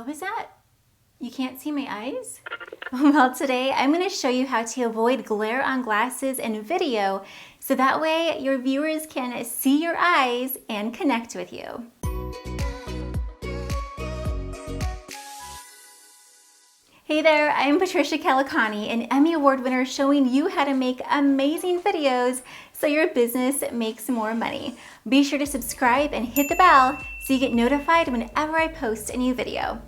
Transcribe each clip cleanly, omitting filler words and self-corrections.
What was that? You can't see my eyes? Well, today I'm going to show you how to avoid glare on glasses in video so that way your viewers can see your eyes and connect with you. Hey there, I'm Patricia Kelikani, an Emmy Award winner showing you how to make amazing videos so your business makes more money. Be sure to subscribe and hit the bell so you get notified whenever I post a new video.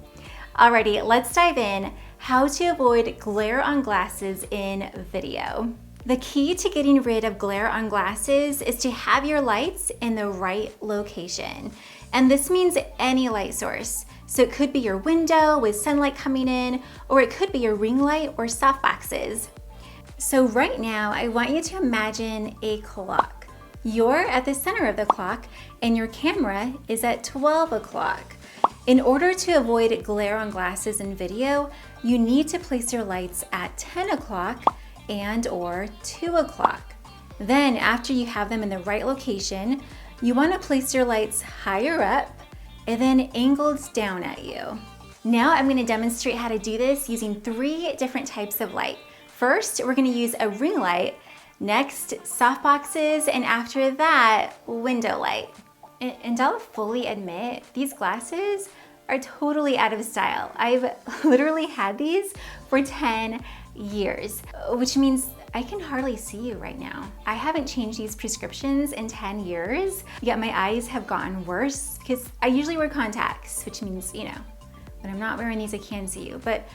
Alrighty, let's dive in. How to avoid glare on glasses in video. The key to getting rid of glare on glasses is to have your lights in the right location. And this means any light source. So it could be your window with sunlight coming in, or it could be your ring light or softboxes. So right now, I want you to imagine a clock. You're at the center of the clock and your camera is at 12 o'clock. In order to avoid glare on glasses in video, you need to place your lights at 10 o'clock and or 2 o'clock. Then after you have them in the right location, you want to place your lights higher up and then angled down at you. Now I'm going to demonstrate how to do this using 3 different types of light. First, we're going to use a ring light, next softboxes, and after that, window light. And I'll fully admit, these glasses are totally out of style. I've literally had these for 10 years, which means I can hardly see you right now. I haven't changed these prescriptions in 10 years, yet my eyes have gotten worse because I usually wear contacts, which means, you know, when I'm not wearing these, I can see you. But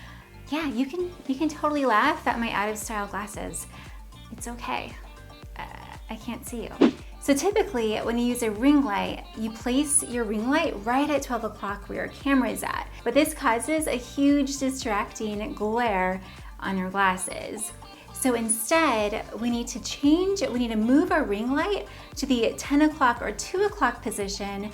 yeah, you can totally laugh at my out of style glasses. It's okay. I can't see you. So typically when you use a ring light, you place your ring light right at 12 o'clock where your camera is at. But this causes a huge distracting glare on your glasses. So instead, we need to move our ring light to the 10 o'clock or 2 o'clock position,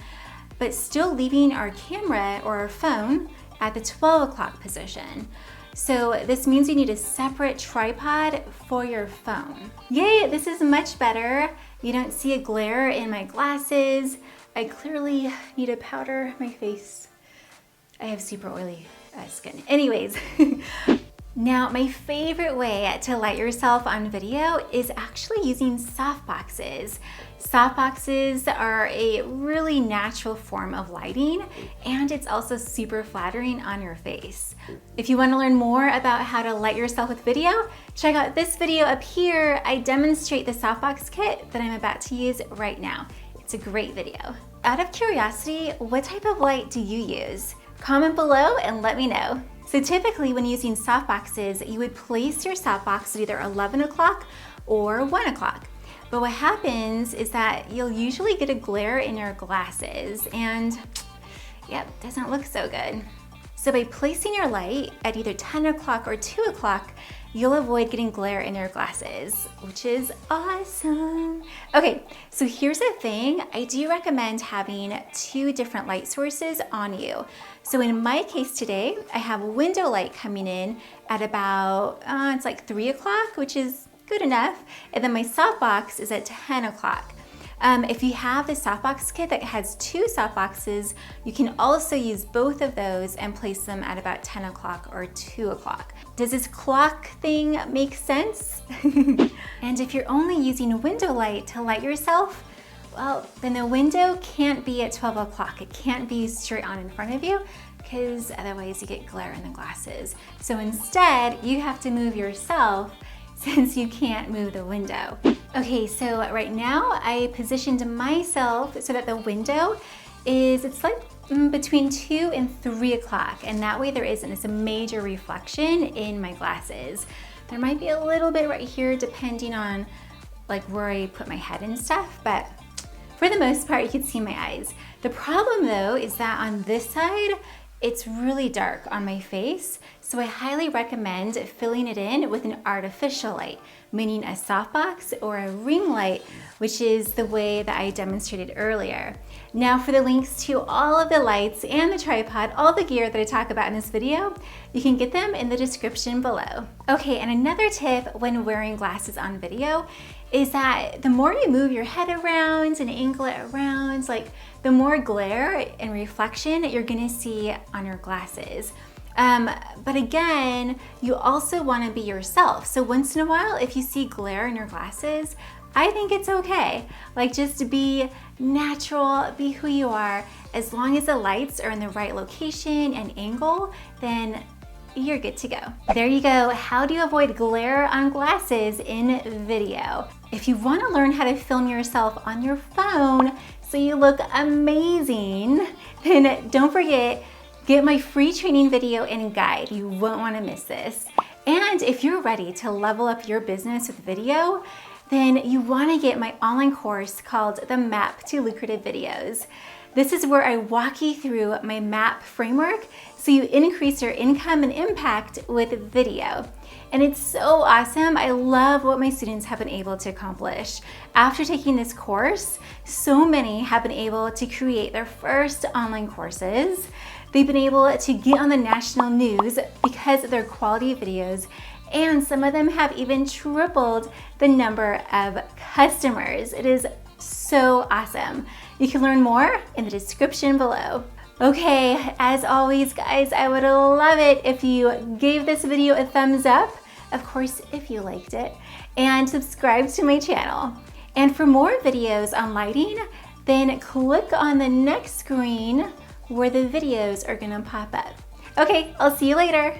but still leaving our camera or our phone at the 12 o'clock position. So this means you need a separate tripod for your phone. Yay, this is much better. You don't see a glare in my glasses. I clearly need to powder my face. I have super oily skin. Anyways, now my favorite way to light yourself on video is actually using softboxes. Softboxes are a really natural form of lighting, and it's also super flattering on your face. If you want to learn more about how to light yourself with video, check out this video up here. I demonstrate the softbox kit that I'm about to use right now. It's a great video. Out of curiosity, what type of light do you use? Comment below and let me know. So typically when using softboxes, you would place your softbox at either 11 o'clock or 1 o'clock. But what happens is that you'll usually get a glare in your glasses and yep, doesn't look so good. So by placing your light at either 10 o'clock or 2 o'clock, you'll avoid getting glare in your glasses, which is awesome. Okay, so here's the thing. I do recommend having 2 different light sources on you. So in my case today, I have a window light coming in at about, it's like 3 o'clock, which is good enough. And then my softbox is at 10 o'clock. If you have the softbox kit that has 2 softboxes, you can also use both of those and place them at about 10 o'clock or 2 o'clock. Does this clock thing make sense? And if you're only using a window light to light yourself, well, then the window can't be at 12 o'clock. It can't be straight on in front of you because otherwise you get glare in the glasses. So instead, you have to move yourself since you can't move the window. Okay, so right now I positioned myself so that the window it's like between 2 and 3 o'clock, and that way there isn't this major reflection in my glasses. There might be a little bit right here depending on like where I put my head and stuff, but for the most part you can see my eyes. The problem though is that on this side, it's really dark on my face, so I highly recommend filling it in with an artificial light, meaning a softbox or a ring light, which is the way that I demonstrated earlier. Now for the links to all of the lights and the tripod, all the gear that I talk about in this video, you can get them in the description below. Okay, and another tip when wearing glasses on video is that the more you move your head around and angle it around, like the more glare and reflection you're gonna see on your glasses. But again, you also wanna be yourself. So once in a while, if you see glare in your glasses, I think it's okay. Like just be natural, be who you are. As long as the lights are in the right location and angle, then you're good to go. There you go. How do you avoid glare on glasses in video? If you want to learn how to film yourself on your phone so you look amazing, then don't forget, get my free training video and guide. You won't want to miss this. And if you're ready to level up your business with video, then you want to get my online course called The Map to Lucrative Videos. This is where I walk you through my MAP framework so you increase your income and impact with video. And it's so awesome. I love what my students have been able to accomplish. After taking this course, so many have been able to create their first online courses. They've been able to get on the national news because of their quality videos, and some of them have even tripled the number of customers. It is so awesome. You can learn more in the description below. Okay, as always, guys, I would love it if you gave this video a thumbs up, of course, if you liked it, and subscribe to my channel. And for more videos on lighting, then click on the next screen where the videos are gonna pop up. Okay, I'll see you later.